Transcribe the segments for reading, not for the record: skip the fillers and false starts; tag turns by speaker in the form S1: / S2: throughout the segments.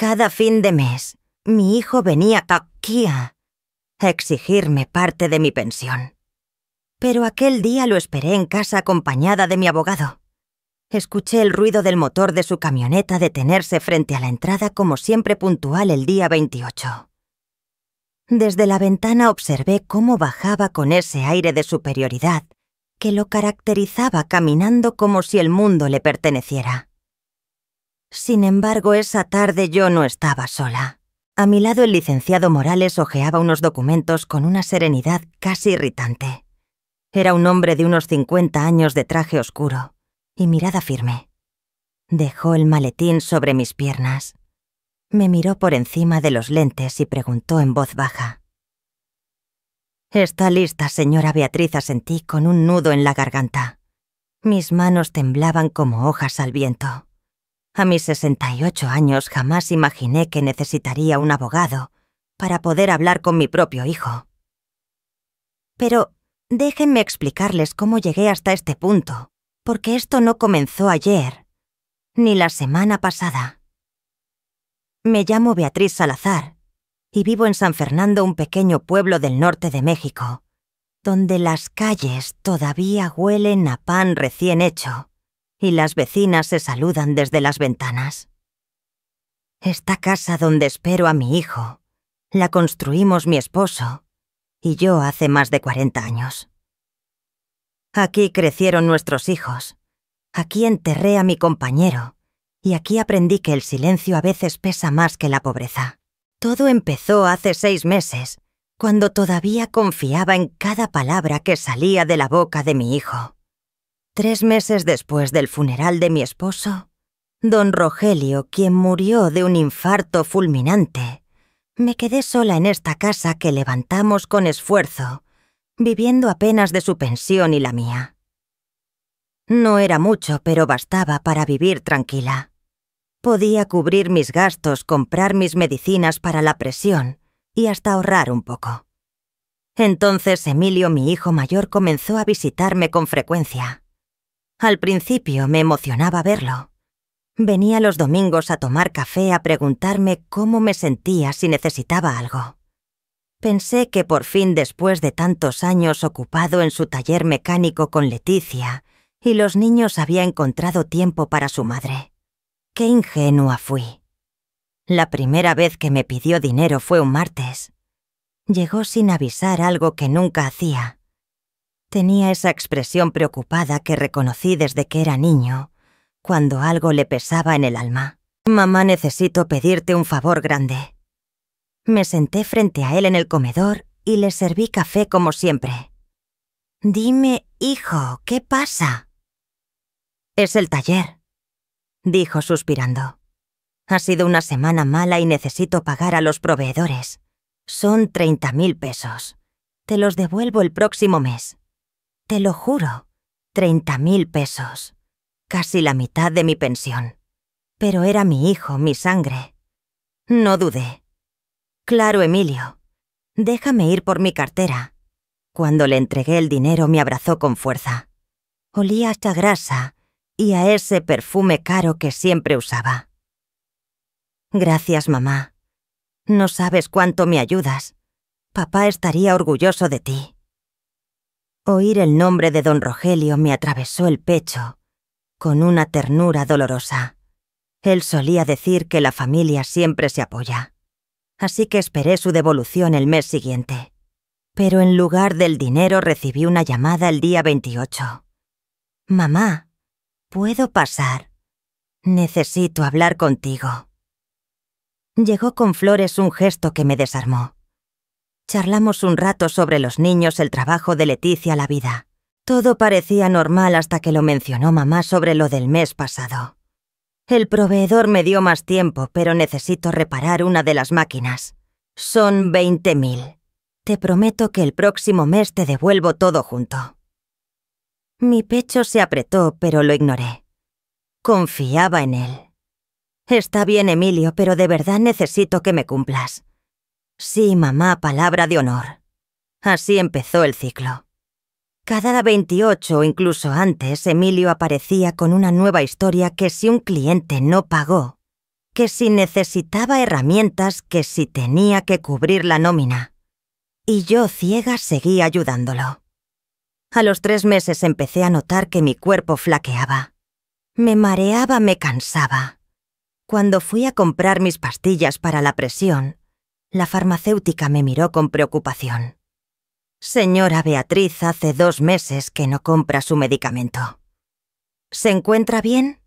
S1: Cada fin de mes, mi hijo venía aquí a exigirme parte de mi pensión. Pero aquel día lo esperé en casa acompañada de mi abogado. Escuché el ruido del motor de su camioneta detenerse frente a la entrada como siempre puntual el día 28. Desde la ventana observé cómo bajaba con ese aire de superioridad que lo caracterizaba, caminando como si el mundo le perteneciera. Sin embargo, esa tarde yo no estaba sola. A mi lado el licenciado Morales hojeaba unos documentos con una serenidad casi irritante. Era un hombre de unos 50 años de traje oscuro y mirada firme. Dejó el maletín sobre mis piernas. Me miró por encima de los lentes y preguntó en voz baja. «¿Está lista, señora Beatriz?», asentí con un nudo en la garganta. Mis manos temblaban como hojas al viento. A mis 68 años jamás imaginé que necesitaría un abogado para poder hablar con mi propio hijo. Pero déjenme explicarles cómo llegué hasta este punto, porque esto no comenzó ayer, ni la semana pasada. Me llamo Beatriz Salazar y vivo en San Fernando, un pequeño pueblo del norte de México, donde las calles todavía huelen a pan recién hecho y las vecinas se saludan desde las ventanas. Esta casa donde espero a mi hijo la construimos mi esposo y yo hace más de 40 años. Aquí crecieron nuestros hijos, aquí enterré a mi compañero y aquí aprendí que el silencio a veces pesa más que la pobreza. Todo empezó hace 6 meses, cuando todavía confiaba en cada palabra que salía de la boca de mi hijo. 3 meses después del funeral de mi esposo, don Rogelio, quien murió de un infarto fulminante, me quedé sola en esta casa que levantamos con esfuerzo, viviendo apenas de su pensión y la mía. No era mucho, pero bastaba para vivir tranquila. Podía cubrir mis gastos, comprar mis medicinas para la presión y hasta ahorrar un poco. Entonces Emilio, mi hijo mayor, comenzó a visitarme con frecuencia. Al principio me emocionaba verlo. Venía los domingos a tomar café a preguntarme cómo me sentía, si necesitaba algo. Pensé que por fin, después de tantos años ocupado en su taller mecánico con Leticia, y los niños, había encontrado tiempo para su madre. ¡Qué ingenua fui! La primera vez que me pidió dinero fue un martes. Llegó sin avisar, algo que nunca hacía. Tenía esa expresión preocupada que reconocí desde que era niño, cuando algo le pesaba en el alma. «Mamá, necesito pedirte un favor grande». Me senté frente a él en el comedor y le serví café como siempre. «Dime, hijo, ¿qué pasa?» «Es el taller», dijo suspirando. «Ha sido una semana mala y necesito pagar a los proveedores. Son 30.000 pesos. Te los devuelvo el próximo mes. Te lo juro, 30.000 pesos. Casi la mitad de mi pensión. Pero era mi hijo, mi sangre. No dudé. Claro, Emilio. Déjame ir por mi cartera». Cuando le entregué el dinero me abrazó con fuerza. Olía a grasa y a ese perfume caro que siempre usaba. «Gracias, mamá. No sabes cuánto me ayudas. Papá estaría orgulloso de ti». Oír el nombre de don Rogelio me atravesó el pecho con una ternura dolorosa. Él solía decir que la familia siempre se apoya. Así que esperé su devolución el mes siguiente. Pero en lugar del dinero recibí una llamada el día 28. «Mamá, ¿puedo pasar? Necesito hablar contigo». Llegó con flores, un gesto que me desarmó. Charlamos un rato sobre los niños, el trabajo de Leticia, la vida. Todo parecía normal hasta que lo mencionó mamá sobre lo del mes pasado. «El proveedor me dio más tiempo, pero necesito reparar una de las máquinas. Son 20.000. Te prometo que el próximo mes te devuelvo todo junto». Mi pecho se apretó, pero lo ignoré. Confiaba en él. «Está bien, Emilio, pero de verdad necesito que me cumplas». «Sí, mamá, palabra de honor». Así empezó el ciclo. Cada 28 o incluso antes, Emilio aparecía con una nueva historia que si un cliente no pagó, que si necesitaba herramientas, que si tenía que cubrir la nómina. Y yo, ciega, seguí ayudándolo. A los 3 meses empecé a notar que mi cuerpo flaqueaba. Me mareaba, me cansaba. Cuando fui a comprar mis pastillas para la presión, la farmacéutica me miró con preocupación. Señora Beatriz, hace 2 meses que no compra su medicamento. ¿Se encuentra bien?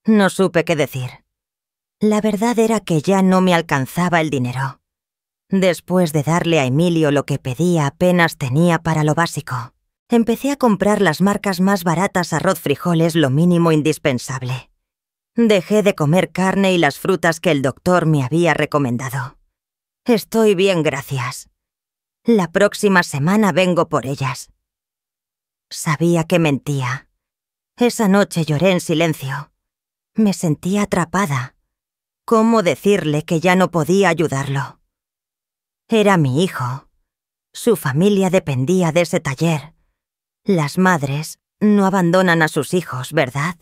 S1: No supe qué decir. La verdad era que ya no me alcanzaba el dinero. Después de darle a Emilio lo que pedía, apenas tenía para lo básico. Empecé a comprar las marcas más baratas, arroz, frijoles, lo mínimo indispensable. Dejé de comer carne y las frutas que el doctor me había recomendado. Estoy bien, gracias. La próxima semana vengo por ellas. Sabía que mentía. Esa noche lloré en silencio. Me sentía atrapada. ¿Cómo decirle que ya no podía ayudarlo? Era mi hijo. Su familia dependía de ese taller. Las madres no abandonan a sus hijos, ¿verdad?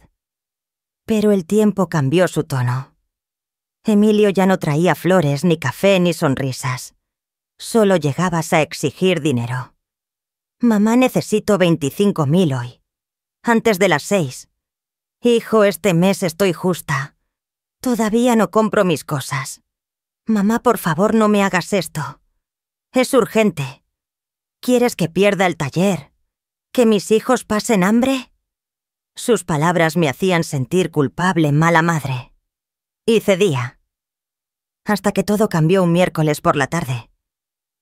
S1: Pero el tiempo cambió su tono. Emilio ya no traía flores, ni café, ni sonrisas. Solo llegabas a exigir dinero. Mamá, necesito 25.000 hoy. Antes de las 6. Hijo, este mes estoy justa. Todavía no compro mis cosas. Mamá, por favor, no me hagas esto. Es urgente. ¿Quieres que pierda el taller? ¿Que mis hijos pasen hambre? Sus palabras me hacían sentir culpable, mala madre. Y cedía. Hasta que todo cambió un miércoles por la tarde.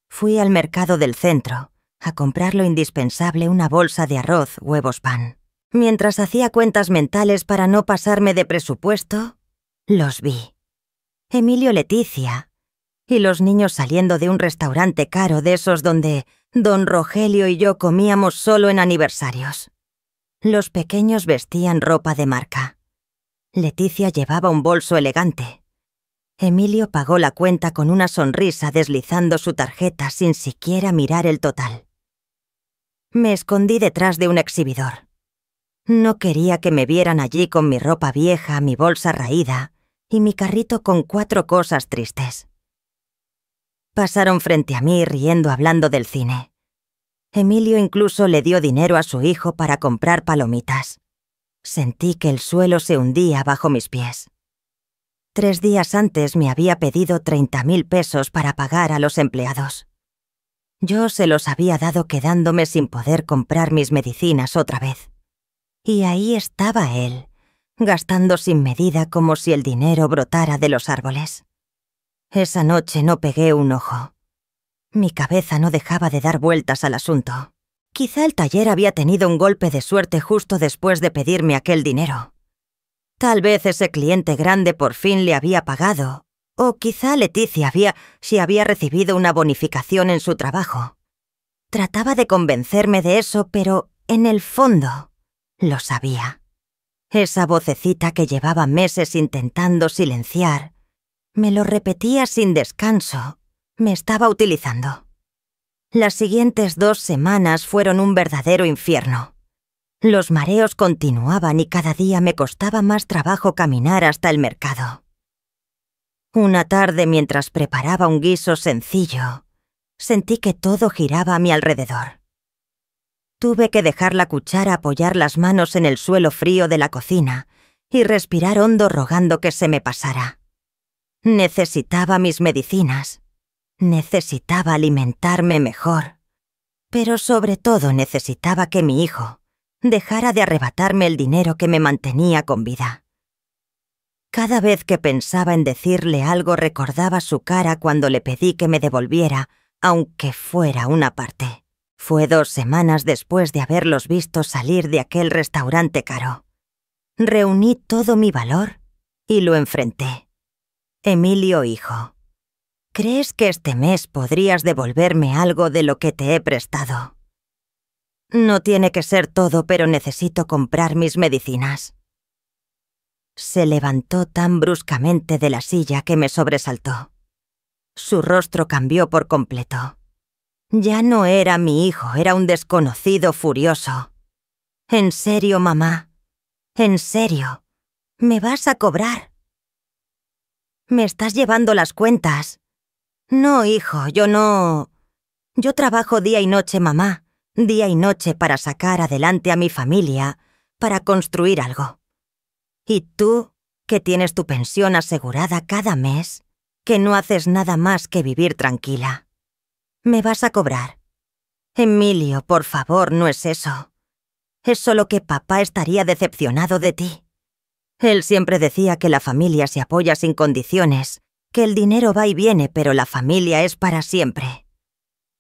S1: Fui al mercado del centro a comprar lo indispensable, una bolsa de arroz, huevos, pan. Mientras hacía cuentas mentales para no pasarme de presupuesto, los vi. Emilio, Leticia y los niños saliendo de un restaurante caro de esos donde don Rogelio y yo comíamos solo en aniversarios. Los pequeños vestían ropa de marca. Leticia llevaba un bolso elegante. Emilio pagó la cuenta con una sonrisa, deslizando su tarjeta sin siquiera mirar el total. Me escondí detrás de un exhibidor. No quería que me vieran allí con mi ropa vieja, mi bolsa raída y mi carrito con 4 cosas tristes. Pasaron frente a mí riendo, hablando del cine. Emilio incluso le dio dinero a su hijo para comprar palomitas. Sentí que el suelo se hundía bajo mis pies. 3 días antes me había pedido 30.000 pesos para pagar a los empleados. Yo se los había dado quedándome sin poder comprar mis medicinas otra vez. Y ahí estaba él, gastando sin medida como si el dinero brotara de los árboles. Esa noche no pegué un ojo. Mi cabeza no dejaba de dar vueltas al asunto. Quizá el taller había tenido un golpe de suerte justo después de pedirme aquel dinero. Tal vez ese cliente grande por fin le había pagado, o quizá Leticia había recibido una bonificación en su trabajo. Trataba de convencerme de eso, pero en el fondo lo sabía. Esa vocecita que llevaba meses intentando silenciar me lo repetía sin descanso. Me estaba utilizando. Las siguientes 2 semanas fueron un verdadero infierno. Los mareos continuaban y cada día me costaba más trabajo caminar hasta el mercado. Una tarde, mientras preparaba un guiso sencillo, sentí que todo giraba a mi alrededor. Tuve que dejar la cuchara, apoyar las manos en el suelo frío de la cocina y respirar hondo, rogando que se me pasara. Necesitaba mis medicinas. Necesitaba alimentarme mejor. Pero sobre todo necesitaba que mi hijo dejara de arrebatarme el dinero que me mantenía con vida. Cada vez que pensaba en decirle algo, recordaba su cara cuando le pedí que me devolviera, aunque fuera una parte. Fue 2 semanas después de haberlos visto salir de aquel restaurante caro. Reuní todo mi valor y lo enfrenté. Emilio, hijo, ¿crees que este mes podrías devolverme algo de lo que te he prestado? No tiene que ser todo, pero necesito comprar mis medicinas. Se levantó tan bruscamente de la silla que me sobresaltó. Su rostro cambió por completo. Ya no era mi hijo, era un desconocido furioso. ¿En serio, mamá? ¿En serio? ¿Me vas a cobrar? Me estás llevando las cuentas. No, hijo, yo no... Yo trabajo día y noche, mamá, día y noche para sacar adelante a mi familia, para construir algo. Y tú, que tienes tu pensión asegurada cada mes, que no haces nada más que vivir tranquila. Me vas a cobrar. Emilio, por favor, no es eso. Es solo que papá estaría decepcionado de ti. Él siempre decía que la familia se apoya sin condiciones, que el dinero va y viene, pero la familia es para siempre.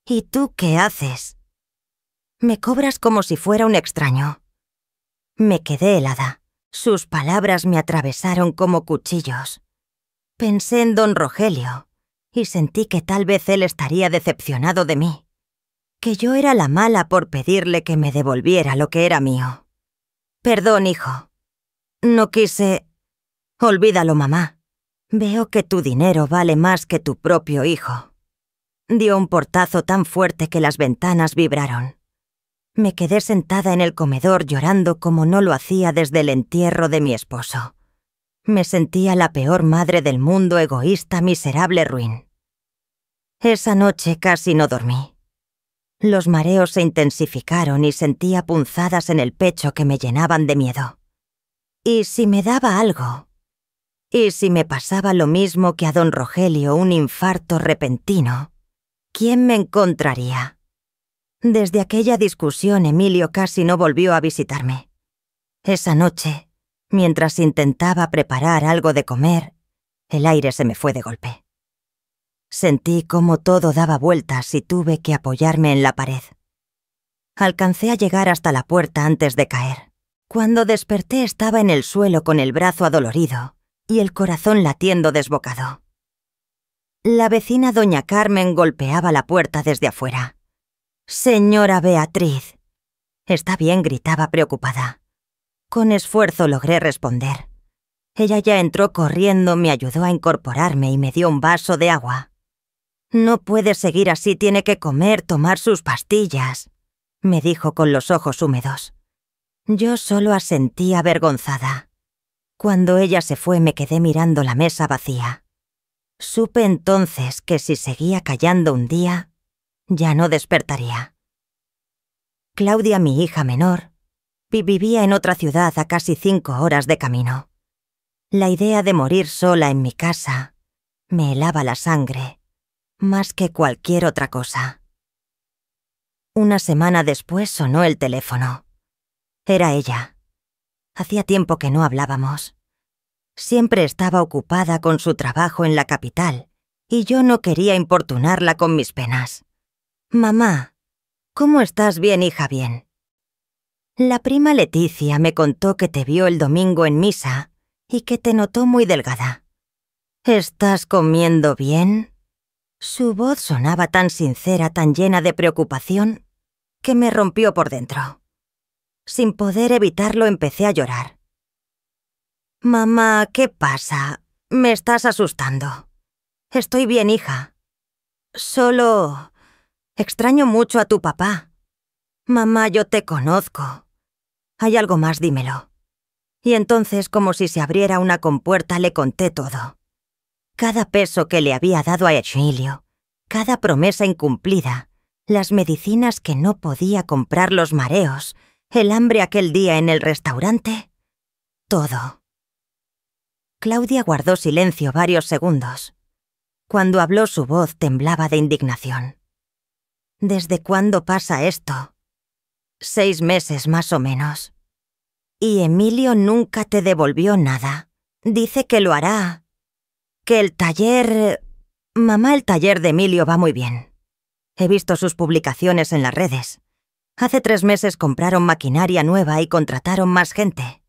S1: ¿Y tú qué haces? Me cobras como si fuera un extraño. Me quedé helada. Sus palabras me atravesaron como cuchillos. Pensé en don Rogelio y sentí que tal vez él estaría decepcionado de mí, que yo era la mala por pedirle que me devolviera lo que era mío. Perdón, hijo. No quise... Olvídalo, mamá. Veo que tu dinero vale más que tu propio hijo. Dio un portazo tan fuerte que las ventanas vibraron. Me quedé sentada en el comedor llorando como no lo hacía desde el entierro de mi esposo. Me sentía la peor madre del mundo, egoísta, miserable, ruin. Esa noche casi no dormí. Los mareos se intensificaron y sentía punzadas en el pecho que me llenaban de miedo. ¿Y si me daba algo? ¿Y si me pasaba lo mismo que a don Rogelio, un infarto repentino? ¿Quién me encontraría? Desde aquella discusión, Emilio casi no volvió a visitarme. Esa noche, mientras intentaba preparar algo de comer, el aire se me fue de golpe. Sentí como todo daba vueltas y tuve que apoyarme en la pared. Alcancé a llegar hasta la puerta antes de caer. Cuando desperté estaba en el suelo con el brazo adolorido y el corazón latiendo desbocado. La vecina doña Carmen golpeaba la puerta desde afuera. «Señora Beatriz». «Está bien», gritaba preocupada. Con esfuerzo logré responder. Ella ya entró corriendo, me ayudó a incorporarme y me dio un vaso de agua. «No puede seguir así, tiene que comer, tomar sus pastillas», me dijo con los ojos húmedos. Yo solo asentí avergonzada. Cuando ella se fue me quedé mirando la mesa vacía. Supe entonces que si seguía callando un día, ya no despertaría. Claudia, mi hija menor, vivía en otra ciudad a casi 5 horas de camino. La idea de morir sola en mi casa me helaba la sangre, más que cualquier otra cosa. Una semana después sonó el teléfono. Era ella. Hacía tiempo que no hablábamos. Siempre estaba ocupada con su trabajo en la capital, y yo no quería importunarla con mis penas. «Mamá, ¿cómo estás? Bien, hija, bien». La prima Leticia me contó que te vio el domingo en misa y que te notó muy delgada. «¿Estás comiendo bien?» Su voz sonaba tan sincera, tan llena de preocupación, que me rompió por dentro. Sin poder evitarlo empecé a llorar. «Mamá, ¿qué pasa? Me estás asustando». «Estoy bien, hija. Solo... extraño mucho a tu papá». «Mamá, yo te conozco. ¿Hay algo más? Dímelo». Y entonces, como si se abriera una compuerta, le conté todo. Cada peso que le había dado a Emilio, cada promesa incumplida, las medicinas que no podía comprar, los mareos, el hambre aquel día en el restaurante, todo. Claudia guardó silencio varios segundos. Cuando habló su voz temblaba de indignación. «¿Desde cuándo pasa esto?» «6 meses más o menos. Y Emilio nunca te devolvió nada. Dice que lo hará. Que el taller... Mamá, el taller de Emilio va muy bien. He visto sus publicaciones en las redes. Hace 3 meses compraron maquinaria nueva y contrataron más gente.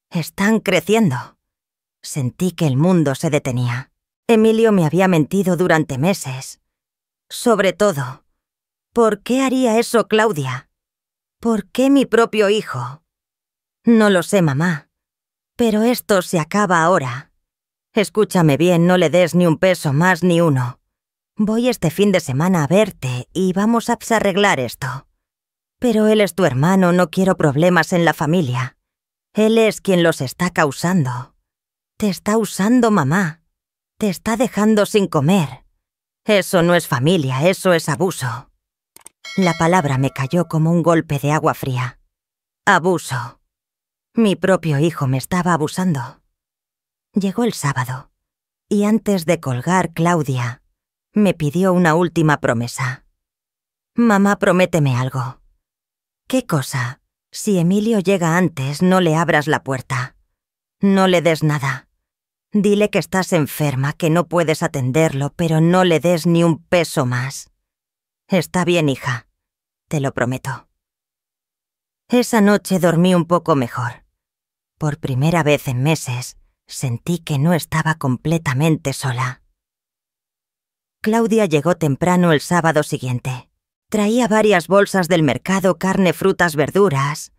S1: Están creciendo». Sentí que el mundo se detenía. Emilio me había mentido durante meses. Sobre todo, ¿por qué haría eso Claudia? ¿Por qué mi propio hijo? No lo sé, mamá. Pero esto se acaba ahora. Escúchame bien, no le des ni un peso más ni uno. Voy este fin de semana a verte y vamos a arreglar esto. Pero él es tu hermano, no quiero problemas en la familia. Él es quien los está causando. Te está usando, mamá. Te está dejando sin comer. Eso no es familia, eso es abuso. La palabra me cayó como un golpe de agua fría. Abuso. Mi propio hijo me estaba abusando. Llegó el sábado, y antes de colgar, Claudia me pidió una última promesa. Mamá, prométeme algo. ¿Qué cosa? Si Emilio llega antes, no le abras la puerta. No le des nada. Dile que estás enferma, que no puedes atenderlo, pero no le des ni un peso más. Está bien, hija. Te lo prometo. Esa noche dormí un poco mejor. Por primera vez en meses, sentí que no estaba completamente sola. Claudia llegó temprano el sábado siguiente. Traía varias bolsas del mercado, carne, frutas, verduras,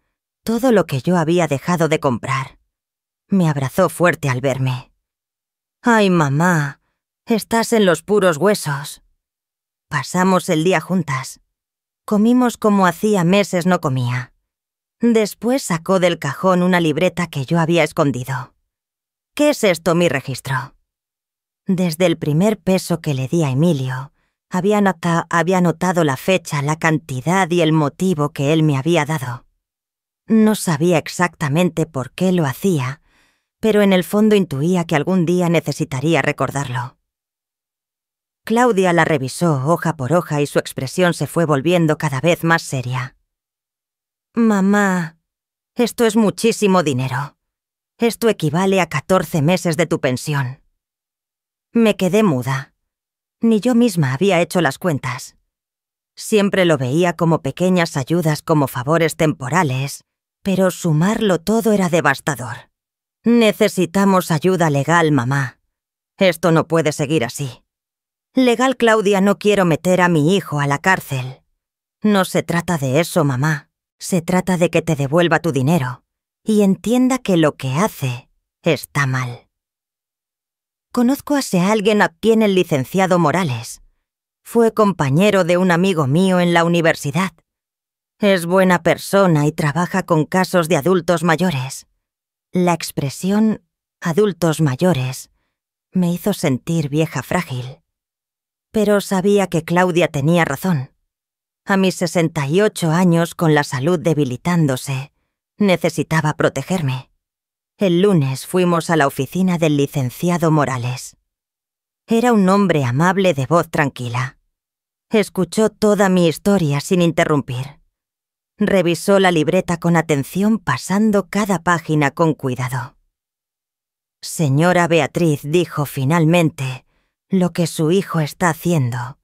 S1: todo lo que yo había dejado de comprar. Me abrazó fuerte al verme. «Ay, mamá, estás en los puros huesos». Pasamos el día juntas. Comimos como hacía meses no comía. Después sacó del cajón una libreta que yo había escondido. «¿Qué es esto, mi registro?» Desde el primer peso que le di a Emilio, había notado la fecha, la cantidad y el motivo que él me había dado. No sabía exactamente por qué lo hacía, pero en el fondo intuía que algún día necesitaría recordarlo. Claudia la revisó hoja por hoja y su expresión se fue volviendo cada vez más seria. «Mamá, esto es muchísimo dinero. Esto equivale a 14 meses de tu pensión». Me quedé muda. Ni yo misma había hecho las cuentas. Siempre lo veía como pequeñas ayudas, como favores temporales, pero sumarlo todo era devastador. «Necesitamos ayuda legal, mamá. Esto no puede seguir así. Legal, Claudia, no quiero meter a mi hijo a la cárcel. No se trata de eso, mamá. Se trata de que te devuelva tu dinero y entienda que lo que hace está mal». Conozco a alguien a quien el licenciado Morales. Fue compañero de un amigo mío en la universidad. Es buena persona y trabaja con casos de adultos mayores. La expresión «adultos mayores» me hizo sentir vieja frágil. Pero sabía que Claudia tenía razón. A mis 68 años, con la salud debilitándose, necesitaba protegerme. El lunes fuimos a la oficina del licenciado Morales. Era un hombre amable de voz tranquila. Escuchó toda mi historia sin interrumpir. Revisó la libreta con atención, pasando cada página con cuidado. «Señora Beatriz», dijo finalmente, «lo que su hijo está haciendo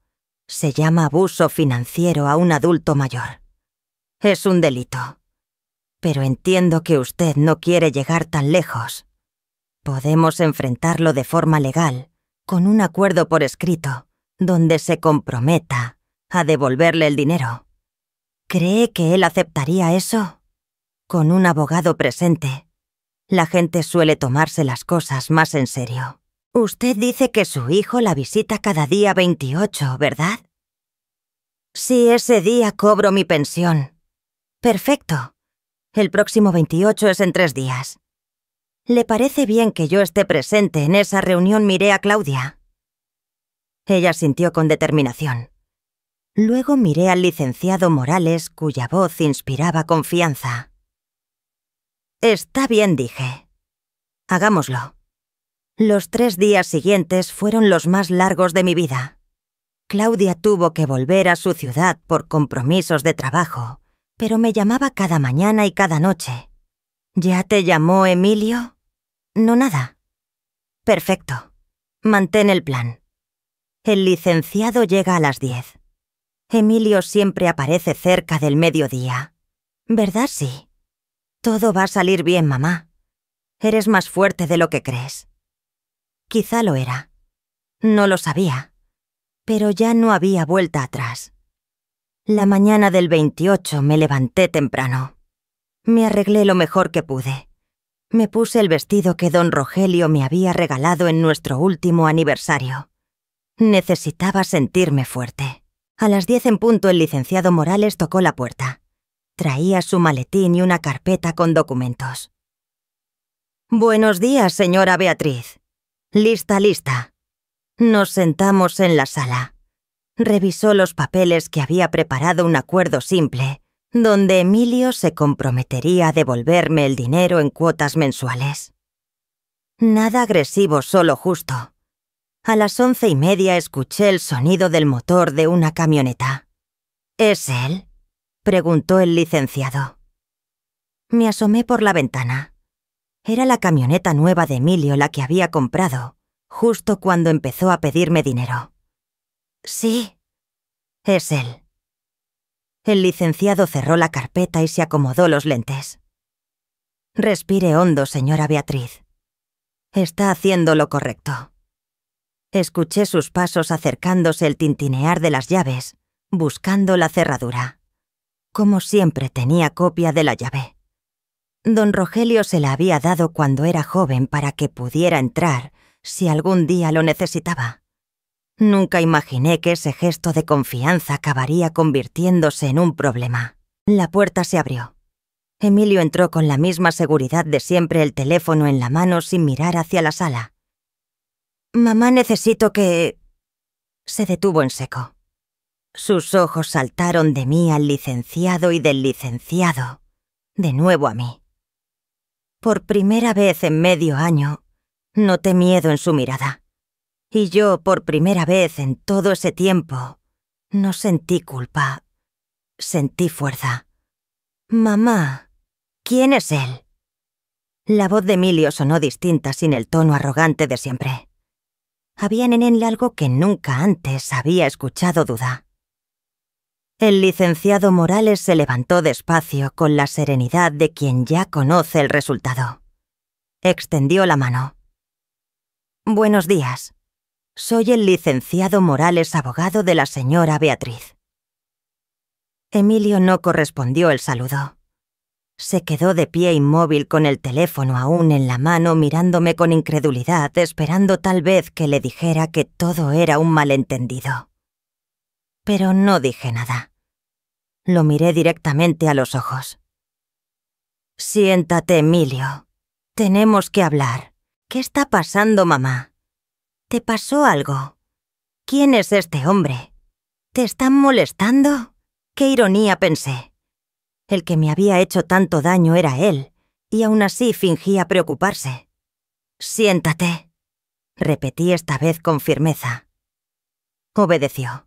S1: se llama abuso financiero a un adulto mayor. Es un delito. Pero entiendo que usted no quiere llegar tan lejos. Podemos enfrentarlo de forma legal, con un acuerdo por escrito, donde se comprometa a devolverle el dinero. ¿Cree que él aceptaría eso? Con un abogado presente, la gente suele tomarse las cosas más en serio. Usted dice que su hijo la visita cada día 28, ¿verdad? Sí, ese día cobro mi pensión. Perfecto. El próximo 28 es en 3 días. ¿Le parece bien que yo esté presente en esa reunión? Miré a Claudia. Ella sintió con determinación. Luego miré al licenciado Morales, cuya voz inspiraba confianza. Está bien, dije. Hagámoslo. Los 3 días siguientes fueron los más largos de mi vida. Claudia tuvo que volver a su ciudad por compromisos de trabajo, pero me llamaba cada mañana y cada noche. ¿Ya te llamó Emilio? No, nada. Perfecto. Mantén el plan. El licenciado llega a las 10. Emilio siempre aparece cerca del mediodía. ¿Verdad? Sí. Todo va a salir bien, mamá. Eres más fuerte de lo que crees. Quizá lo era. No lo sabía. Pero ya no había vuelta atrás. La mañana del 28 me levanté temprano. Me arreglé lo mejor que pude. Me puse el vestido que don Rogelio me había regalado en nuestro último aniversario. Necesitaba sentirme fuerte. A las 10 en punto el licenciado Morales tocó la puerta. Traía su maletín y una carpeta con documentos. «Buenos días, señora Beatriz. Lista, lista». Nos sentamos en la sala. Revisó los papeles que había preparado un acuerdo simple, donde Emilio se comprometería a devolverme el dinero en cuotas mensuales. Nada agresivo, solo justo. A las 11:30 escuché el sonido del motor de una camioneta. ¿Es él?, preguntó el licenciado. Me asomé por la ventana. Era la camioneta nueva de Emilio la que había comprado, justo cuando empezó a pedirme dinero. Sí, es él. El licenciado cerró la carpeta y se acomodó los lentes. Respire hondo, señora Beatriz. Está haciendo lo correcto. Escuché sus pasos acercándose, el tintinear de las llaves, buscando la cerradura. Como siempre, tenía copia de la llave. Don Rogelio se la había dado cuando era joven para que pudiera entrar si algún día lo necesitaba. Nunca imaginé que ese gesto de confianza acabaría convirtiéndose en un problema. La puerta se abrió. Emilio entró con la misma seguridad de siempre, el teléfono en la mano, sin mirar hacia la sala. «Mamá, necesito que...» Se detuvo en seco. Sus ojos saltaron de mí al licenciado y del licenciado, de nuevo a mí. Por primera vez en medio año, noté miedo en su mirada. Y yo, por primera vez en todo ese tiempo, no sentí culpa, sentí fuerza. «Mamá, ¿quién es él?» La voz de Emilio sonó distinta, sin el tono arrogante de siempre. Había en él algo que nunca antes había escuchado duda. El licenciado Morales se levantó despacio, con la serenidad de quien ya conoce el resultado. Extendió la mano. «Buenos días. Soy el licenciado Morales, abogado de la señora Beatriz». Emilio no correspondió el saludo. Se quedó de pie, inmóvil, con el teléfono aún en la mano, mirándome con incredulidad, esperando tal vez que le dijera que todo era un malentendido. Pero no dije nada. Lo miré directamente a los ojos. «Siéntate, Emilio. Tenemos que hablar. ¿Qué está pasando, mamá? ¿Te pasó algo? ¿Quién es este hombre? ¿Te están molestando?» Qué ironía, pensé. El que me había hecho tanto daño era él, y aún así fingía preocuparse. «Siéntate», repetí esta vez con firmeza. Obedeció.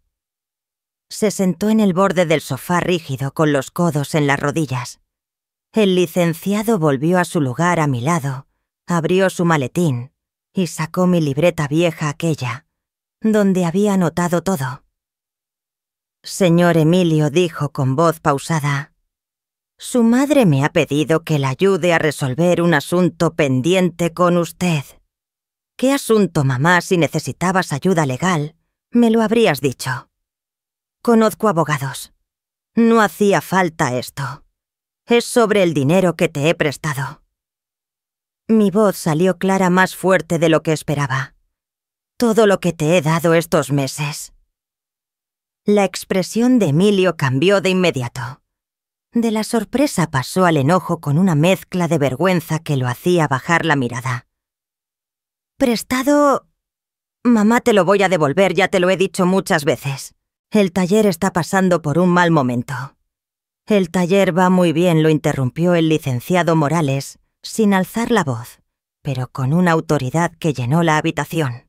S1: Se sentó en el borde del sofá rígido, con los codos en las rodillas. El licenciado volvió a su lugar a mi lado, abrió su maletín y sacó mi libreta vieja, aquella, donde había anotado todo. «Señor Emilio», dijo con voz pausada, «su madre me ha pedido que la ayude a resolver un asunto pendiente con usted». «¿Qué asunto, mamá? Si necesitabas ayuda legal, me lo habrías dicho». «Conozco abogados. No hacía falta esto. Es sobre el dinero que te he prestado». Mi voz salió clara, más fuerte de lo que esperaba. «Todo lo que te he dado estos meses». La expresión de Emilio cambió de inmediato. De la sorpresa pasó al enojo, con una mezcla de vergüenza que lo hacía bajar la mirada. «¿Prestado? Mamá, te lo voy a devolver, ya te lo he dicho muchas veces. El taller está pasando por un mal momento». «El taller va muy bien», lo interrumpió el licenciado Morales, sin alzar la voz, pero con una autoridad que llenó la habitación.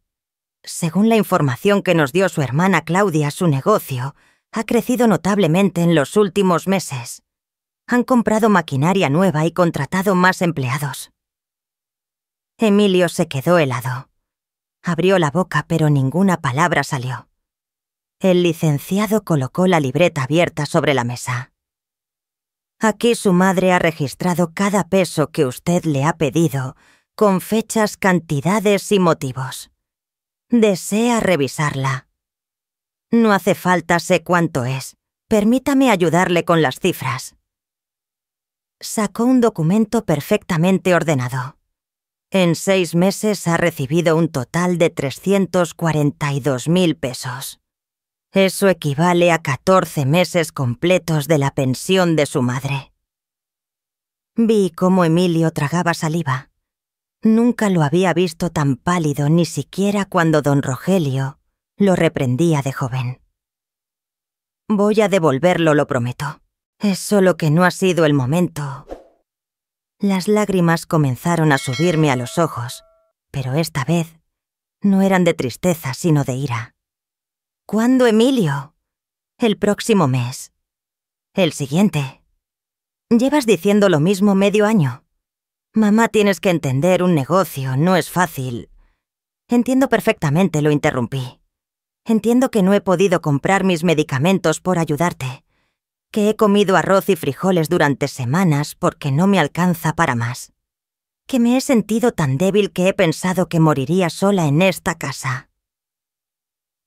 S1: «Según la información que nos dio su hermana Claudia, su negocio ha crecido notablemente en los últimos meses. Han comprado maquinaria nueva y contratado más empleados». Emilio se quedó helado. Abrió la boca, pero ninguna palabra salió. El licenciado colocó la libreta abierta sobre la mesa. «Aquí su madre ha registrado cada peso que usted le ha pedido, con fechas, cantidades y motivos. ¿Desea revisarla?» «No hace falta, sé cuánto es. Permítame ayudarle con las cifras». Sacó un documento perfectamente ordenado. En 6 meses ha recibido un total de 342.000 pesos. Eso equivale a 14 meses completos de la pensión de su madre. Vi cómo Emilio tragaba saliva. Nunca lo había visto tan pálido, ni siquiera cuando don Rogelio lo reprendía de joven. Voy a devolverlo, lo prometo. Es solo que no ha sido el momento. Las lágrimas comenzaron a subirme a los ojos, pero esta vez no eran de tristeza, sino de ira. ¿Cuándo, Emilio? El próximo mes. El siguiente. Llevas diciendo lo mismo medio año. Mamá, tienes que entender, un negocio no es fácil. Entiendo perfectamente, lo interrumpí. Entiendo que no he podido comprar mis medicamentos por ayudarte, que he comido arroz y frijoles durante semanas porque no me alcanza para más, que me he sentido tan débil que he pensado que moriría sola en esta casa.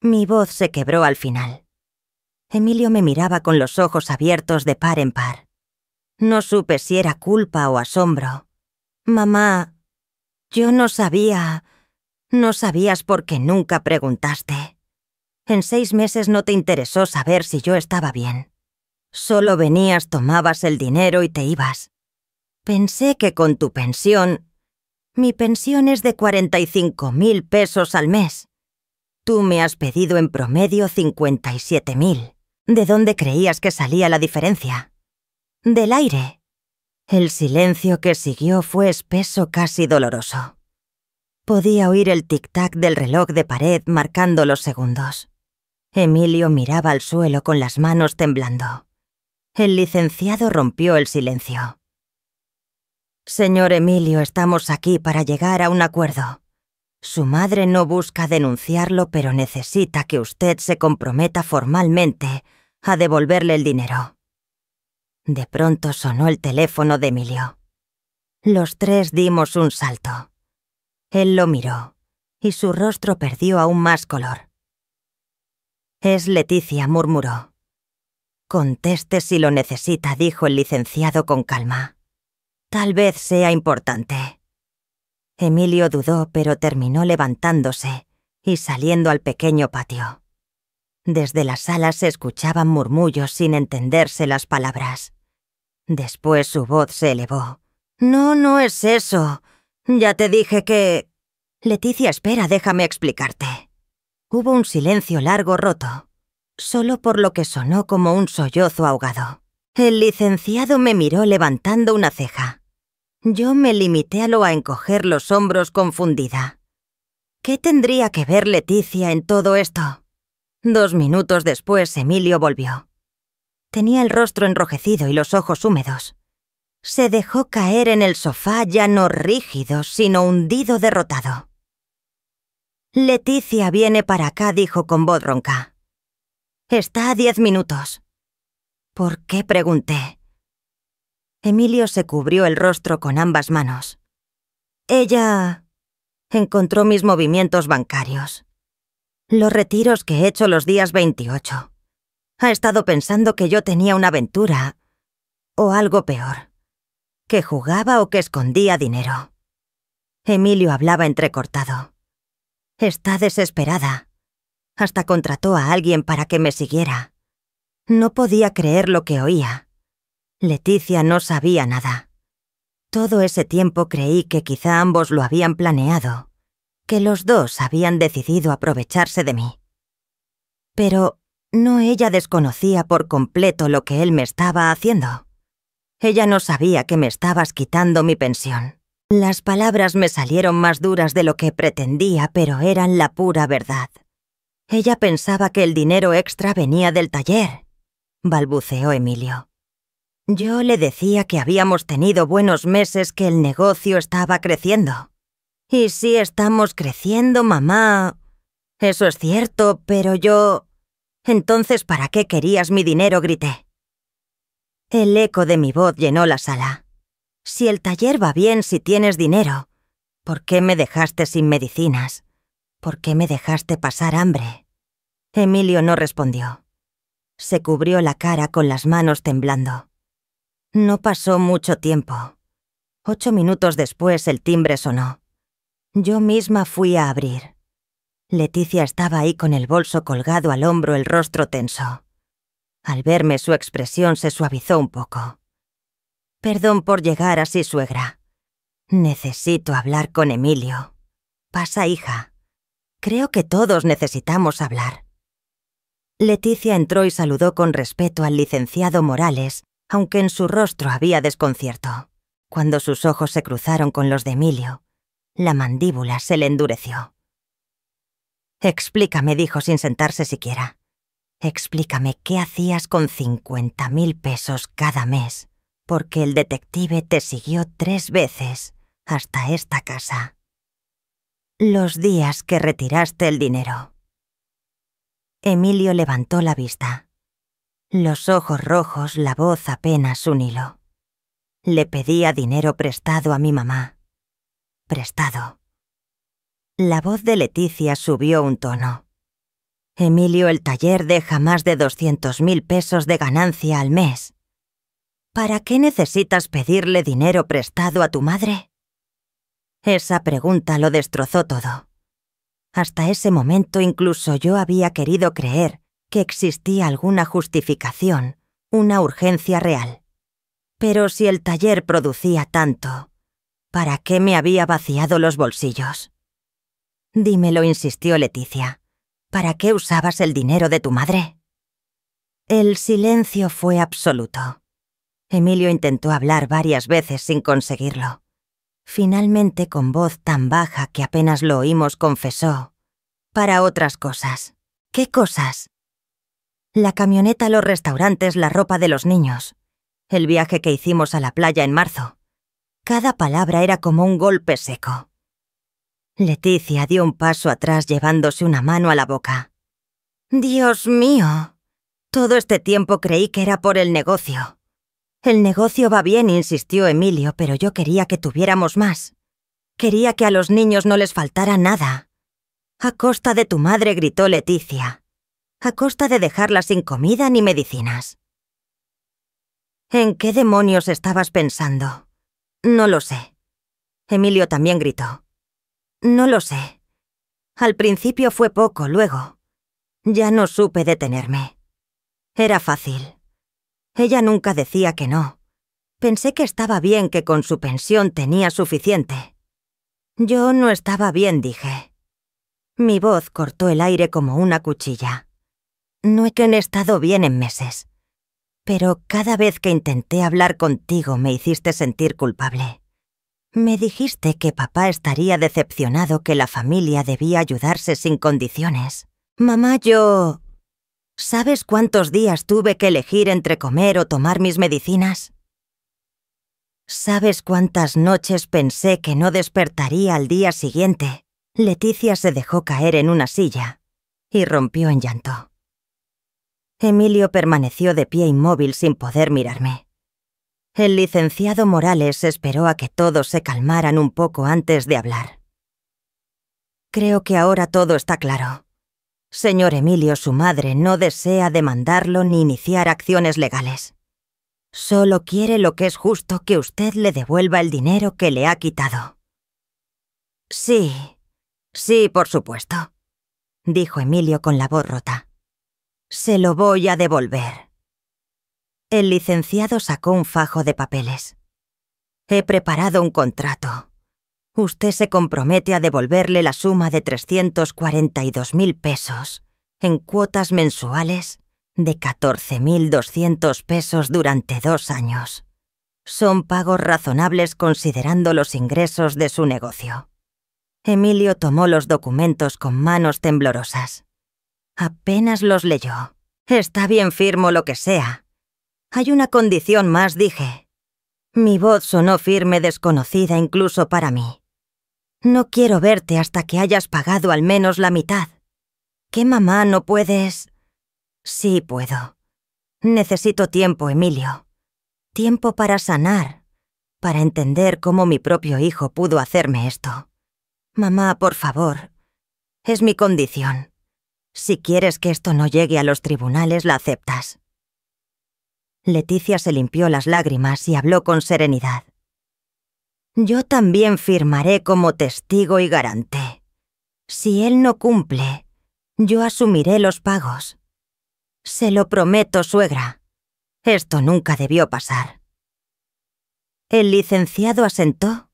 S1: Mi voz se quebró al final. Emilio me miraba con los ojos abiertos de par en par. No supe si era culpa o asombro. Mamá, yo no sabía... No sabías porque nunca preguntaste. En 6 meses no te interesó saber si yo estaba bien. Solo venías, tomabas el dinero y te ibas. Pensé que con tu pensión... Mi pensión es de 45.000 pesos al mes. Tú me has pedido en promedio 57.000. ¿De dónde creías que salía la diferencia? Del aire. El silencio que siguió fue espeso, casi doloroso. Podía oír el tic-tac del reloj de pared marcando los segundos. Emilio miraba al suelo con las manos temblando. El licenciado rompió el silencio. Señor Emilio, estamos aquí para llegar a un acuerdo. Su madre no busca denunciarlo, pero necesita que usted se comprometa formalmente a devolverle el dinero. De pronto sonó el teléfono de Emilio. Los tres dimos un salto. Él lo miró, y su rostro perdió aún más color. «Es Leticia», murmuró. «Conteste si lo necesita», dijo el licenciado con calma. «Tal vez sea importante». Emilio dudó, pero terminó levantándose y saliendo al pequeño patio. Desde la sala se escuchaban murmullos sin entenderse las palabras. Después su voz se elevó. «No, no es eso. Ya te dije que...» «Leticia, espera, déjame explicarte». Hubo un silencio largo roto, solo por lo que sonó como un sollozo ahogado. El licenciado me miró levantando una ceja. Yo me limité a encoger los hombros confundida. ¿Qué tendría que ver Leticia en todo esto? 2 minutos después, Emilio volvió. Tenía el rostro enrojecido y los ojos húmedos. Se dejó caer en el sofá, ya no rígido, sino hundido, derrotado. «Leticia viene para acá», dijo con voz ronca. «Está a 10 minutos». «¿Por qué?», pregunté. Emilio se cubrió el rostro con ambas manos. «Ella encontró mis movimientos bancarios. Los retiros que he hecho los días 28. Ha estado pensando que yo tenía una aventura, o algo peor, que jugaba o que escondía dinero». Emilio hablaba entrecortado. «Está desesperada. Hasta contrató a alguien para que me siguiera. No podía creer lo que oía. Leticia no sabía nada. Todo ese tiempo creí que quizá ambos lo habían planeado, que los dos habían decidido aprovecharse de mí. Pero no, ella desconocía por completo lo que él me estaba haciendo. Ella no sabía que me estabas quitando mi pensión». Las palabras me salieron más duras de lo que pretendía, pero eran la pura verdad. Ella pensaba que el dinero extra venía del taller, balbuceó Emilio. Yo le decía que habíamos tenido buenos meses, que el negocio estaba creciendo. Y sí, estamos creciendo, mamá. Eso es cierto, pero yo... Entonces, ¿para qué querías mi dinero?, grité. El eco de mi voz llenó la sala. Si el taller va bien, si tienes dinero, ¿por qué me dejaste sin medicinas? ¿Por qué me dejaste pasar hambre? Emilio no respondió. Se cubrió la cara con las manos temblando. No pasó mucho tiempo. 8 minutos después el timbre sonó. Yo misma fui a abrir. Leticia estaba ahí con el bolso colgado al hombro, el rostro tenso. Al verme su expresión se suavizó un poco. «Perdón por llegar así, suegra. Necesito hablar con Emilio. Pasa, hija. Creo que todos necesitamos hablar. Leticia entró y saludó con respeto al licenciado Morales, aunque en su rostro había desconcierto. Cuando sus ojos se cruzaron con los de Emilio, la mandíbula se le endureció. Explícame, dijo sin sentarse siquiera. Explícame qué hacías con 50.000 pesos cada mes, porque el detective te siguió 3 veces hasta esta casa. Los días que retiraste el dinero. Emilio levantó la vista. Los ojos rojos, la voz apenas un hilo. Le pedía dinero prestado a mi mamá. Prestado. La voz de Leticia subió un tono. Emilio, el taller deja más de 200.000 pesos de ganancia al mes. ¿Para qué necesitas pedirle dinero prestado a tu madre? Esa pregunta lo destrozó todo. Hasta ese momento incluso yo había querido creer que existía alguna justificación, una urgencia real. Pero si el taller producía tanto, ¿para qué me había vaciado los bolsillos? Dímelo, insistió Leticia. ¿Para qué usabas el dinero de tu madre? El silencio fue absoluto. Emilio intentó hablar varias veces sin conseguirlo. Finalmente, con voz tan baja que apenas lo oímos, confesó: para otras cosas. ¿Qué cosas? La camioneta, los restaurantes, la ropa de los niños. El viaje que hicimos a la playa en marzo. Cada palabra era como un golpe seco. Leticia dio un paso atrás llevándose una mano a la boca. Dios mío. Todo este tiempo creí que era por el negocio. El negocio va bien, insistió Emilio, pero yo quería que tuviéramos más. Quería que a los niños no les faltara nada. A costa de tu madre, gritó Leticia. A costa de dejarla sin comida ni medicinas. ¿En qué demonios estabas pensando? No lo sé. Emilio también gritó. No lo sé. Al principio fue poco, luego. Ya no supe detenerme. Era fácil. Ella nunca decía que no. Pensé que estaba bien, que con su pensión tenía suficiente. Yo no estaba bien, dije. Mi voz cortó el aire como una cuchilla. No he estado bien en meses. Pero cada vez que intenté hablar contigo me hiciste sentir culpable. Me dijiste que papá estaría decepcionado, que la familia debía ayudarse sin condiciones. Mamá, yo... ¿Sabes cuántos días tuve que elegir entre comer o tomar mis medicinas? ¿Sabes cuántas noches pensé que no despertaría al día siguiente? Leticia se dejó caer en una silla y rompió en llanto. Emilio permaneció de pie inmóvil sin poder mirarme. El licenciado Morales esperó a que todos se calmaran un poco antes de hablar. Creo que ahora todo está claro. Señor Emilio, su madre no desea demandarlo ni iniciar acciones legales. Solo quiere lo que es justo, que usted le devuelva el dinero que le ha quitado. Sí, por supuesto, dijo Emilio con la voz rota. Se lo voy a devolver. El licenciado sacó un fajo de papeles. He preparado un contrato. Usted se compromete a devolverle la suma de 342.000 pesos en cuotas mensuales de 14.200 pesos durante 2 años. Son pagos razonables considerando los ingresos de su negocio. Emilio tomó los documentos con manos temblorosas. Apenas los leyó. Está bien, firmo lo que sea. Hay una condición más, dije. Mi voz sonó firme, desconocida incluso para mí. No quiero verte hasta que hayas pagado al menos la mitad. ¿Qué, mamá, no puedes? Sí puedo. Necesito tiempo, Emilio. Tiempo para sanar, para entender cómo mi propio hijo pudo hacerme esto. Mamá, por favor. Es mi condición. Si quieres que esto no llegue a los tribunales, la aceptas. Leticia se limpió las lágrimas y habló con serenidad. Yo también firmaré como testigo y garante. Si él no cumple, yo asumiré los pagos. Se lo prometo, suegra. Esto nunca debió pasar. El licenciado asentó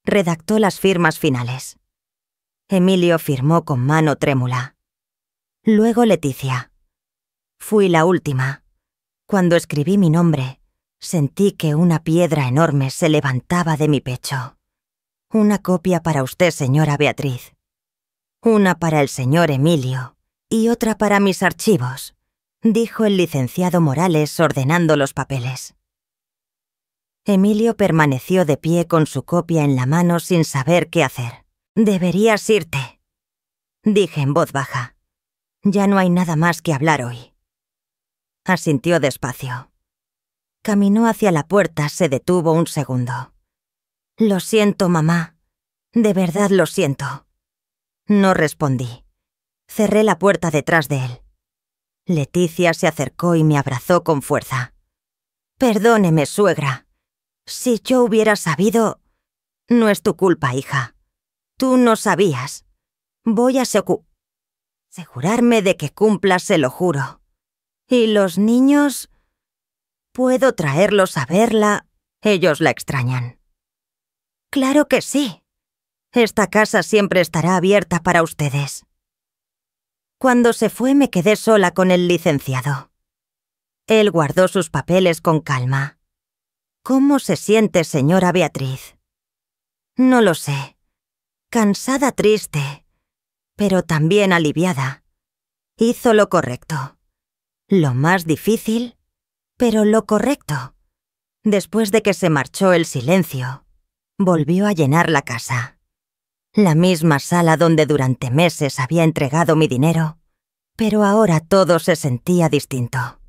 S1: Redactó las firmas finales. Emilio firmó con mano trémula. Luego Leticia. Fui la última. Cuando escribí mi nombre, sentí que una piedra enorme se levantaba de mi pecho. Una copia para usted, señora Beatriz. Una para el señor Emilio y otra para mis archivos, dijo el licenciado Morales ordenando los papeles. Emilio permaneció de pie con su copia en la mano sin saber qué hacer. «Deberías irte», dije en voz baja. «Ya no hay nada más que hablar hoy». Asintió despacio. Caminó hacia la puerta, se detuvo un segundo. «Lo siento, mamá. De verdad lo siento». No respondí. Cerré la puerta detrás de él. Leticia se acercó y me abrazó con fuerza. «Perdóneme, suegra. Si yo hubiera sabido...» «No es tu culpa, hija. Tú no sabías. Voy a asegurarme de que cumplas, se lo juro. ¿Y los niños? Puedo traerlos a verla. Ellos la extrañan». «Claro que sí. Esta casa siempre estará abierta para ustedes». Cuando se fue me quedé sola con el licenciado. Él guardó sus papeles con calma. «¿Cómo se siente, señora Beatriz?» «No lo sé. Cansada, triste, pero también aliviada. Hizo lo correcto. Lo más difícil, pero lo correcto». Después de que se marchó, el silencio volvió a llenar la casa. La misma sala donde durante meses había entregado mi dinero, pero ahora todo se sentía distinto.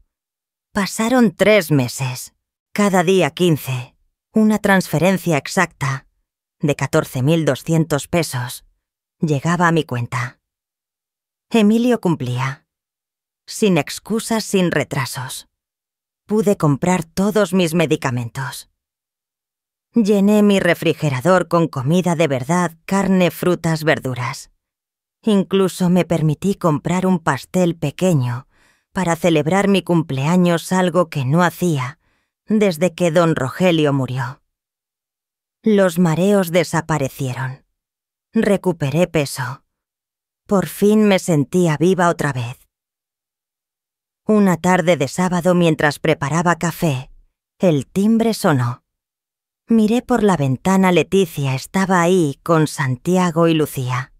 S1: Pasaron 3 meses, cada día 15, una transferencia exacta de 14.200 pesos llegaba a mi cuenta. Emilio cumplía. Sin excusas, sin retrasos. Pude comprar todos mis medicamentos. Llené mi refrigerador con comida de verdad, carne, frutas, verduras. Incluso me permití comprar un pastel pequeño para celebrar mi cumpleaños, algo que no hacía desde que don Rogelio murió. Los mareos desaparecieron. Recuperé peso. Por fin me sentía viva otra vez. Una tarde de sábado, mientras preparaba café, el timbre sonó. Miré por la ventana. Leticia estaba ahí con Santiago y Lucía.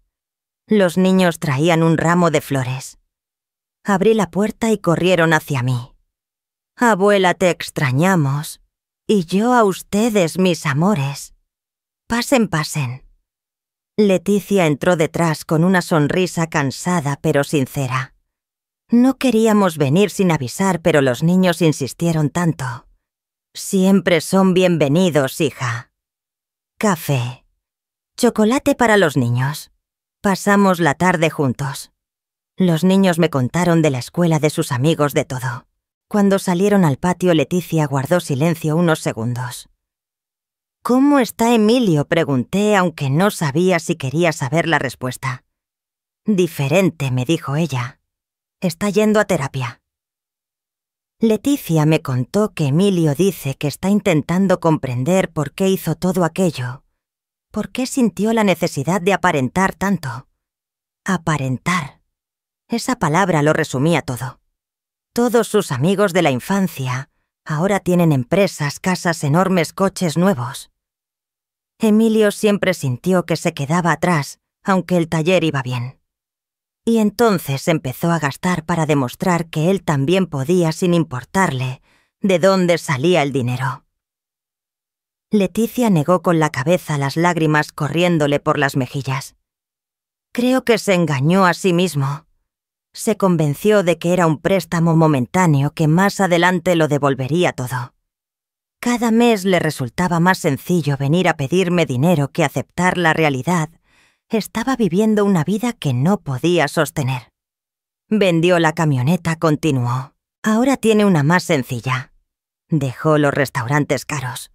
S1: Los niños traían un ramo de flores. Abrí la puerta y corrieron hacia mí. «Abuela, te extrañamos. Y yo a ustedes, mis amores. Pasen, pasen». Leticia entró detrás con una sonrisa cansada pero sincera. No queríamos venir sin avisar, pero los niños insistieron tanto. «Siempre son bienvenidos, hija». Café. Chocolate para los niños. Pasamos la tarde juntos. Los niños me contaron de la escuela, de sus amigos, de todo. Cuando salieron al patio, Leticia guardó silencio unos segundos. «¿Cómo está Emilio?», pregunté, aunque no sabía si quería saber la respuesta. «Diferente», me dijo ella. «Está yendo a terapia». Leticia me contó que Emilio dice que está intentando comprender por qué hizo todo aquello, por qué sintió la necesidad de aparentar tanto. Aparentar. Esa palabra lo resumía todo. Todos sus amigos de la infancia ahora tienen empresas, casas, enormes, coches nuevos. Emilio siempre sintió que se quedaba atrás, aunque el taller iba bien. Y entonces empezó a gastar para demostrar que él también podía, sin importarle de dónde salía el dinero. Leticia negó con la cabeza, las lágrimas corriéndole por las mejillas. Creo que se engañó a sí mismo. Se convenció de que era un préstamo momentáneo, que más adelante lo devolvería todo. Cada mes le resultaba más sencillo venir a pedirme dinero que aceptar la realidad. Estaba viviendo una vida que no podía sostener. Vendió la camioneta, continuó. Ahora tiene una más sencilla. Dejó los restaurantes caros.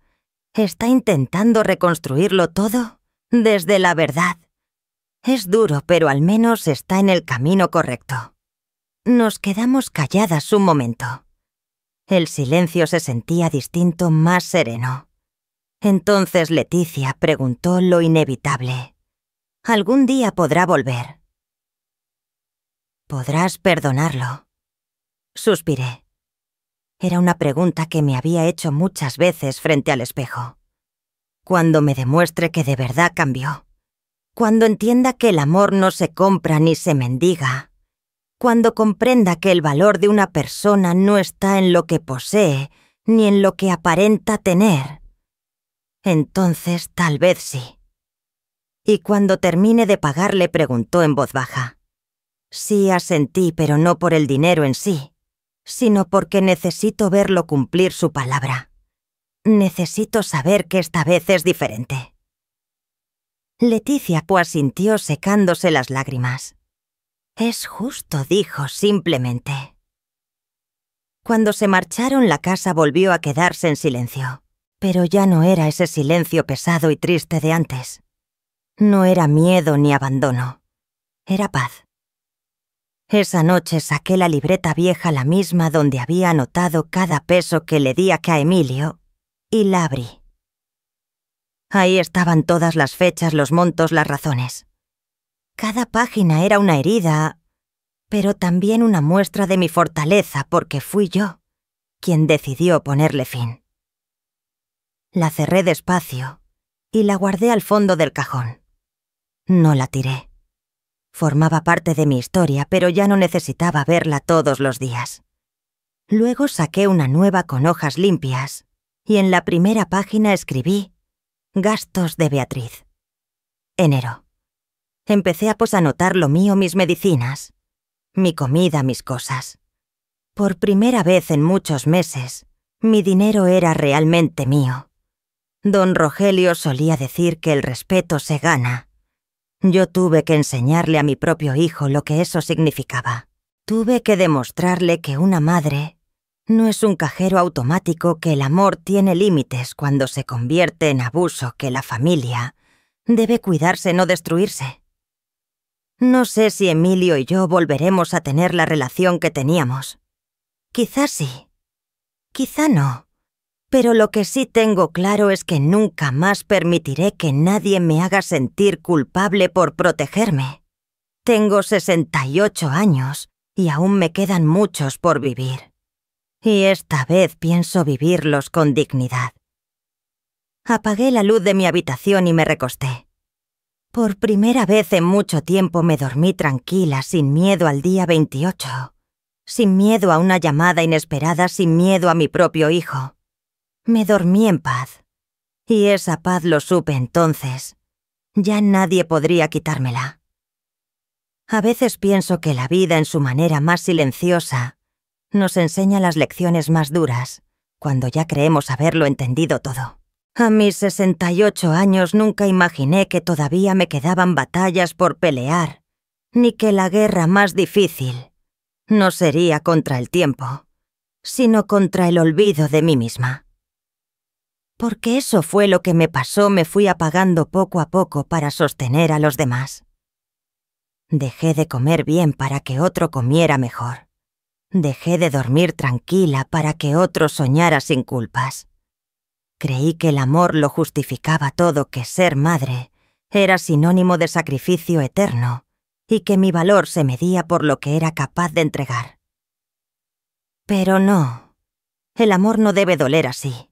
S1: Está intentando reconstruirlo todo desde la verdad. Es duro, pero al menos está en el camino correcto. Nos quedamos calladas un momento. El silencio se sentía distinto, más sereno. Entonces Leticia preguntó lo inevitable. ¿Algún día podrá volver? ¿Podrás perdonarlo? Suspiré. Era una pregunta que me había hecho muchas veces frente al espejo. Cuando me demuestre que de verdad cambió. Cuando entienda que el amor no se compra ni se mendiga. Cuando comprenda que el valor de una persona no está en lo que posee, ni en lo que aparenta tener. Entonces tal vez sí. Y cuando termine de pagar le preguntó en voz baja. Sí asentí, pero no por el dinero en sí, sino porque necesito verlo cumplir su palabra. Necesito saber que esta vez es diferente. Leticia asintió secándose las lágrimas. Es justo, dijo simplemente. Cuando se marcharon, la casa volvió a quedarse en silencio. Pero ya no era ese silencio pesado y triste de antes. No era miedo ni abandono. Era paz. Esa noche saqué la libreta vieja, la misma donde había anotado cada peso que le di a Emilio, y la abrí. Ahí estaban todas las fechas, los montos, las razones. Cada página era una herida, pero también una muestra de mi fortaleza, porque fui yo quien decidió ponerle fin. La cerré despacio y la guardé al fondo del cajón. No la tiré. Formaba parte de mi historia, pero ya no necesitaba verla todos los días. Luego saqué una nueva con hojas limpias y en la primera página escribí Gastos de Beatriz. Enero. Empecé a anotar lo mío, mis medicinas, mi comida, mis cosas. Por primera vez en muchos meses, mi dinero era realmente mío. Don Rogelio solía decir que el respeto se gana. Yo tuve que enseñarle a mi propio hijo lo que eso significaba. Tuve que demostrarle que una madre no es un cajero automático, que el amor tiene límites cuando se convierte en abuso, que la familia debe cuidarse, no destruirse. No sé si Emilio y yo volveremos a tener la relación que teníamos. Quizás sí, quizá no. Pero lo que sí tengo claro es que nunca más permitiré que nadie me haga sentir culpable por protegerme. Tengo 68 años y aún me quedan muchos por vivir. Y esta vez pienso vivirlos con dignidad. Apagué la luz de mi habitación y me recosté. Por primera vez en mucho tiempo me dormí tranquila, sin miedo al día 28, sin miedo a una llamada inesperada, sin miedo a mi propio hijo. Me dormí en paz, y esa paz, lo supe entonces, ya nadie podría quitármela. A veces pienso que la vida, en su manera más silenciosa, nos enseña las lecciones más duras, cuando ya creemos haberlo entendido todo. A mis 68 años nunca imaginé que todavía me quedaban batallas por pelear, ni que la guerra más difícil no sería contra el tiempo, sino contra el olvido de mí misma. Porque eso fue lo que me pasó, me fui apagando poco a poco para sostener a los demás. Dejé de comer bien para que otro comiera mejor. Dejé de dormir tranquila para que otro soñara sin culpas. Creí que el amor lo justificaba todo, que ser madre era sinónimo de sacrificio eterno y que mi valor se medía por lo que era capaz de entregar. Pero no, el amor no debe doler así.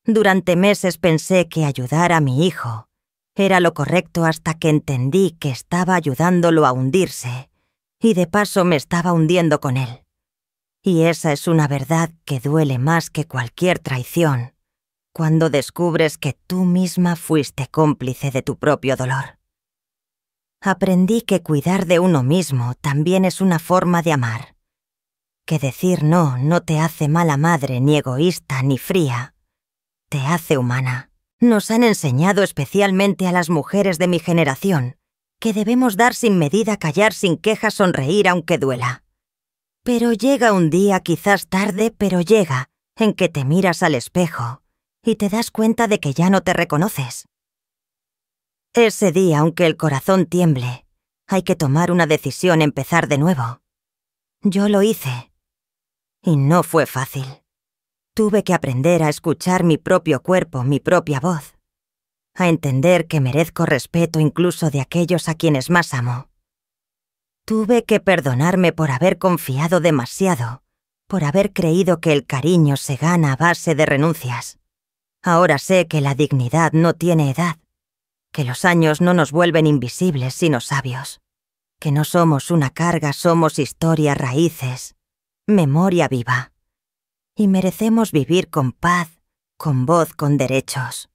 S1: Durante meses pensé que ayudar a mi hijo era lo correcto, hasta que entendí que estaba ayudándolo a hundirse y de paso me estaba hundiendo con él. Y esa es una verdad que duele más que cualquier traición, cuando descubres que tú misma fuiste cómplice de tu propio dolor. Aprendí que cuidar de uno mismo también es una forma de amar, que decir no te hace mala madre, ni egoísta, ni fría. Te hace humana. Nos han enseñado, especialmente a las mujeres de mi generación, que debemos dar sin medida, callar sin quejas, sonreír aunque duela. Pero llega un día, quizás tarde, pero llega, en que te miras al espejo y te das cuenta de que ya no te reconoces. Ese día, aunque el corazón tiemble, hay que tomar una decisión, empezar de nuevo. Yo lo hice. Y no fue fácil. Tuve que aprender a escuchar mi propio cuerpo, mi propia voz, a entender que merezco respeto incluso de aquellos a quienes más amo. Tuve que perdonarme por haber confiado demasiado, por haber creído que el cariño se gana a base de renuncias. Ahora sé que la dignidad no tiene edad, que los años no nos vuelven invisibles sino sabios, que no somos una carga, somos historia, raíces, memoria viva. Y merecemos vivir con paz, con voz, con derechos.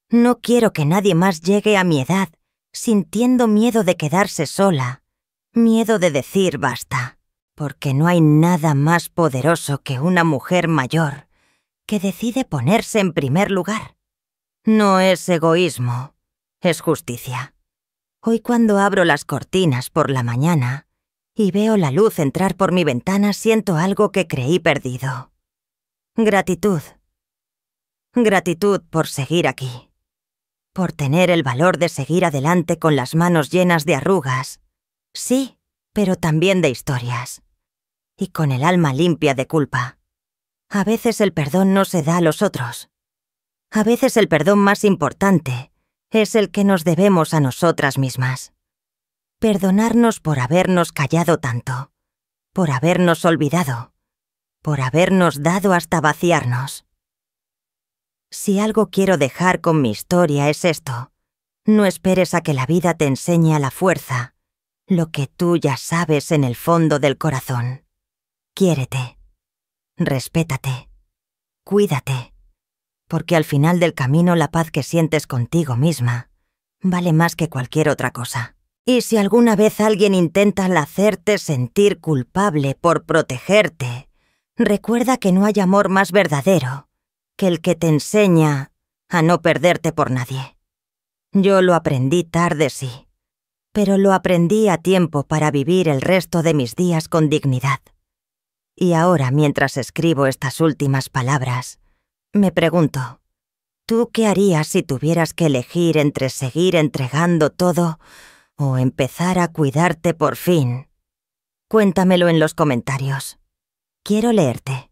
S1: No quiero que nadie más llegue a mi edad sintiendo miedo de quedarse sola, miedo de decir basta, porque no hay nada más poderoso que una mujer mayor que decide ponerse en primer lugar. No es egoísmo, es justicia. Hoy cuando abro las cortinas por la mañana y veo la luz entrar por mi ventana, siento algo que creí perdido. Gratitud. Gratitud por seguir aquí. Por tener el valor de seguir adelante con las manos llenas de arrugas. Sí, pero también de historias. Y con el alma limpia de culpa. A veces el perdón no se da a los otros. A veces el perdón más importante es el que nos debemos a nosotras mismas. Perdonarnos por habernos callado tanto, por habernos olvidado, por habernos dado hasta vaciarnos. Si algo quiero dejar con mi historia es esto: no esperes a que la vida te enseñe a la fuerza lo que tú ya sabes en el fondo del corazón. Quiérete, respétate, cuídate, porque al final del camino la paz que sientes contigo misma vale más que cualquier otra cosa. Y si alguna vez alguien intenta hacerte sentir culpable por protegerte, recuerda que no hay amor más verdadero que el que te enseña a no perderte por nadie. Yo lo aprendí tarde, sí, pero lo aprendí a tiempo para vivir el resto de mis días con dignidad. Y ahora, mientras escribo estas últimas palabras, me pregunto, ¿tú qué harías si tuvieras que elegir entre seguir entregando todo o empezar a cuidarte por fin? Cuéntamelo en los comentarios. Quiero leerte.